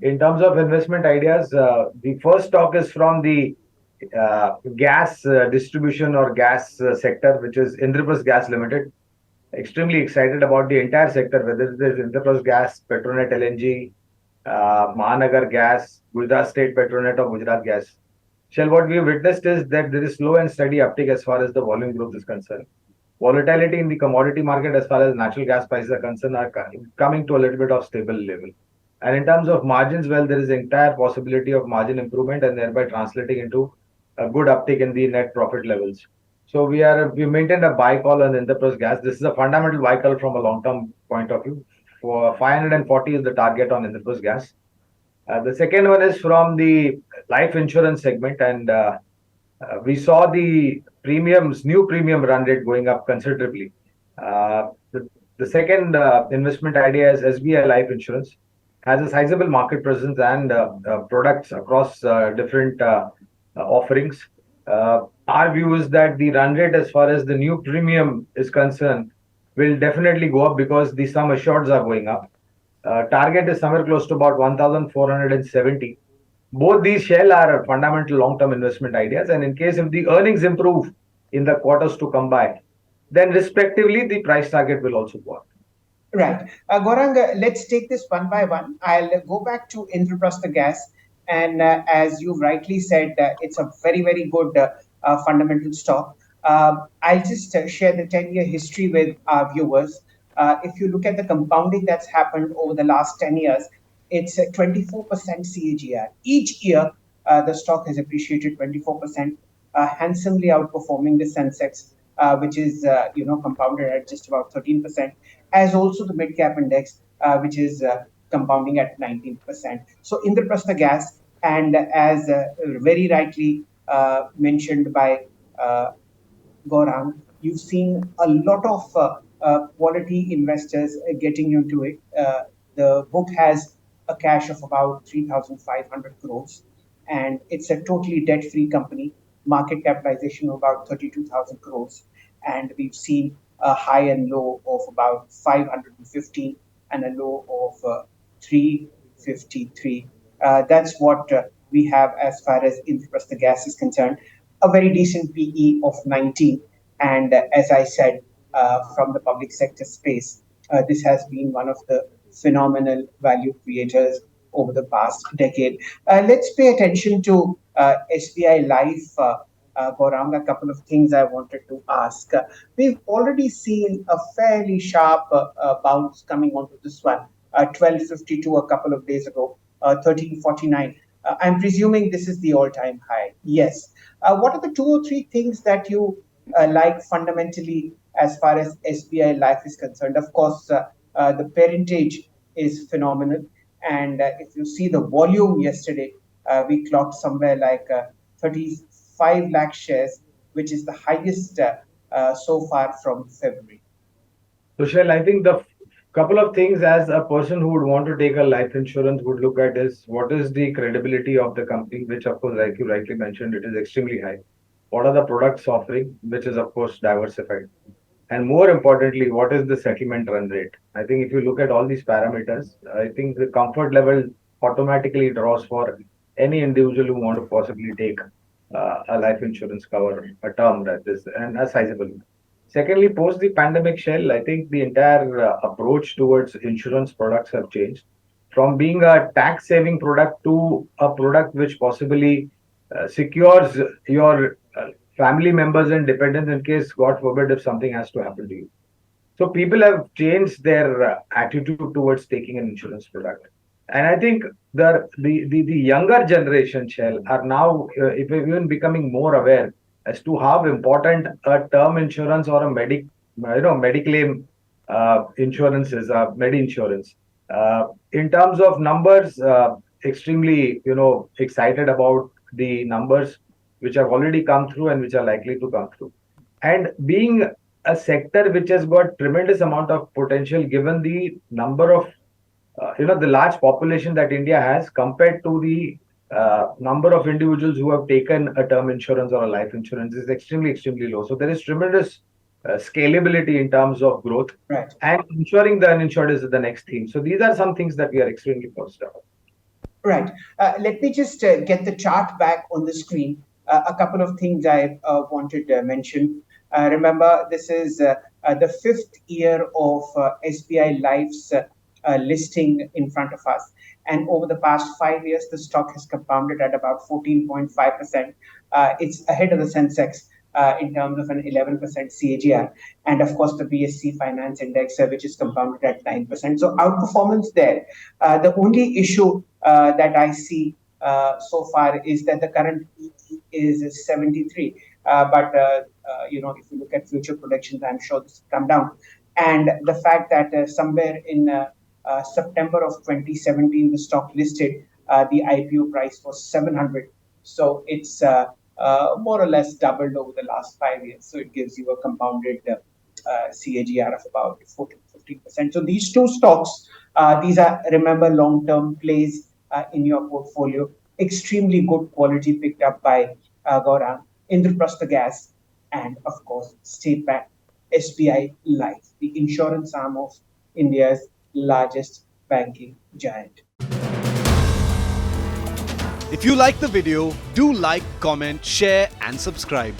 In terms of investment ideas, the first stock is from the gas distribution or gas sector, which is Indraprastha Gas Limited. Extremely excited about the entire sector, whether it is Indraprastha Gas, Petronet LNG, Mahanagar Gas, Gujarat State Petronet, or Gujarat Gas. Shall what we have witnessed is that there is slow and steady uptick as far as the volume growth is concerned. Volatility in the commodity market as far as natural gas prices are concerned are coming to a little bit of stable level. And in terms of margins, well, there is entire possibility of margin improvement and thereby translating into a good uptick in the net profit levels. So we maintained a buy call on Indraprastha Gas. This is a fundamental buy call from a long-term point of view. For 540 is the target on Indraprastha Gas. The second one is from the life insurance segment, and we saw the new premium run rate going up considerably. The second investment idea is SBI Life Insurance, has a sizable market presence and products across different offerings. Our view is that the run rate as far as the new premium is concerned will definitely go up because the sum assureds are going up. Target is somewhere close to about 1,470. Both these shell are fundamental long-term investment ideas, and in case if the earnings improve in the quarters to come by, then respectively the price target will also go up. Right. Gaurang, let's take this one by one. I'll go back to Indraprastha Gas. And as you rightly said, it's a very, very good fundamental stock. I'll just share the 10-year history with our viewers. If you look at the compounding that's happened over the last 10 years, it's a 24% CAGR. Each year, the stock has appreciated 24%, handsomely outperforming the Sensex, which is compounded at just about 13%, as also the mid cap index, which is compounding at 19%. So Indraprastha Gas, and as very rightly mentioned by Gaurang, you've seen a lot of quality investors getting into it. The book has a cash of about 3,500 crores, and it's a totally debt-free company, market capitalization of about 32,000 crores. And we've seen a high and low of about 550 and a low of 353. That's what we have as far as Indraprastha Gas is concerned. A very decent PE of 19. And as I said, from the public sector space, this has been one of the phenomenal value creators over the past decade. Let's pay attention to SBI Life. Gaurang, a couple of things I wanted to ask. We've already seen a fairly sharp bounce coming onto this one, 1252 a couple of days ago, 1349. I'm presuming this is the all-time high. Yes. What are the two or three things that you like fundamentally as far as SBI Life is concerned? Of course, the parentage is phenomenal. And if you see the volume yesterday, we clocked somewhere like 35 lakh shares, which is the highest so far from February. So, Shell, I think the couple of things as a person who would want to take a life insurance would look at is what is the credibility of the company, which of course, like you rightly mentioned, it is extremely high. What are the products offering, which is of course diversified. And more importantly, what is the settlement run rate? I think if you look at all these parameters, I think the comfort level automatically draws for any individual who want to possibly take a life insurance cover, a term that is, and a sizable one. Secondly, post the pandemic shell, I think the entire approach towards insurance products have changed from being a tax saving product to a product which possibly secures your family members and dependents in case, God forbid, if something has to happen to you. So people have changed their attitude towards taking an insurance product, and I think the younger generation shell are now if even becoming more aware as to how important a term insurance or a mediclaim insurance is, med insurance. In terms of numbers, extremely excited about the numbers which have already come through and which are likely to come through. And being a sector which has got tremendous amount of potential given the number of the large population that India has compared to the number of individuals who have taken a term insurance or a life insurance is extremely low. So there is tremendous scalability in terms of growth, Right. and ensuring the uninsured is the next theme. So these are some things that we are extremely positive about. Right. Let me just get the chart back on the screen. A couple of things I wanted to mention. Remember, this is the fifth year of SBI Life's listing in front of us. And over the past 5 years, the stock has compounded at about 14.5%. It's ahead of the Sensex in terms of an 11% CAGR. And of course, the BSC Finance Index, which is compounded at 9%. So outperformance there. The only issue that I see so far is that the current EV is 73. If you look at future projections, I'm sure this will come down. And the fact that somewhere in September of 2017, the stock listed, the IPO price was 700. So it's more or less doubled over the last 5 years. So it gives you a compounded CAGR of about 14 to 15%. So these two stocks, these are, remember, long term plays in your portfolio. Extremely good quality picked up by Gaurang, Indraprastha Gas, and of course, State Bank, SBI Life, the insurance arm of India's largest banking giant. If you like the video, do like, comment, share, and subscribe.